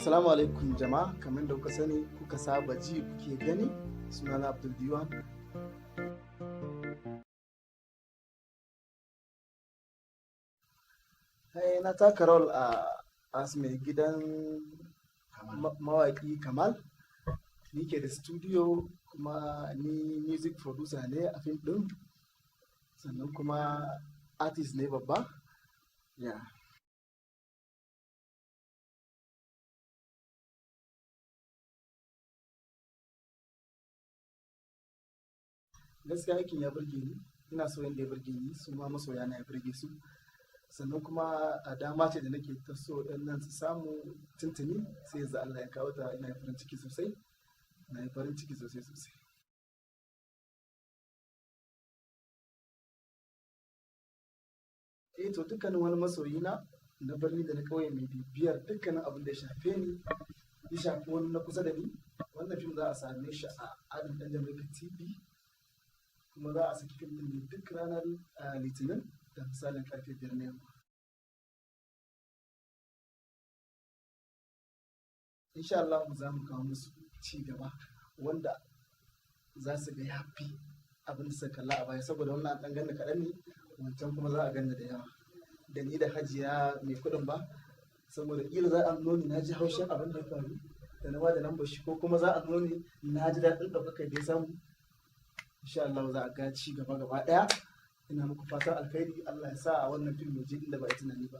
Assalamu alaikum jama'a, kamar da kuka sani kuka saba ji kuke gani, sunana Abdul Diwan. Na taka rol a as mai gidan mawaƙi Kamal. Ni ke da studio kuma ni music producer ne a fim ɗin, sannan kuma artist ne babba. Gaskiya aikin ya burge ni, ina so yanda ya burge ni su ma masoya na ya burge su, sannan kuma a dama ce da nake ta so ɗan nan su samu tuntuni, sai yanzu Allah ya kawo ta. Ina farin ciki sosai, ina farin ciki sosai. To dukkanin wani masoyi na birni da na ƙauye mai bibiyar dukkanin abin da ya shafe ni, ya shafi wani na kusa da ni, wannan fim za a same shi a Adam ɗan Jamaica TV, kuma za a saki fim ɗin ne duk ranar Litinin da misalin ƙarfe 5 na yamma. Insha Allah za mu kawo musu ci gaba wanda za su ga yafi abin da suka kalla a baya, saboda wannan ɗan ganni kaɗan ne, wancan kuma za a ganni da yawa. Da ni da Hajiya mai kuɗin ba, saboda ƙila za a nuna na ji haushin abin da ya faru da na ba da lambar shi, ko kuma za a nuna na ji daɗin ɗaukakar da ya samu. Insha Allah za a ga ci gaba ɗaya. Ina muku fatan alkhairi. Allah ya sa a wannan fim ya je inda ba a tunani ba.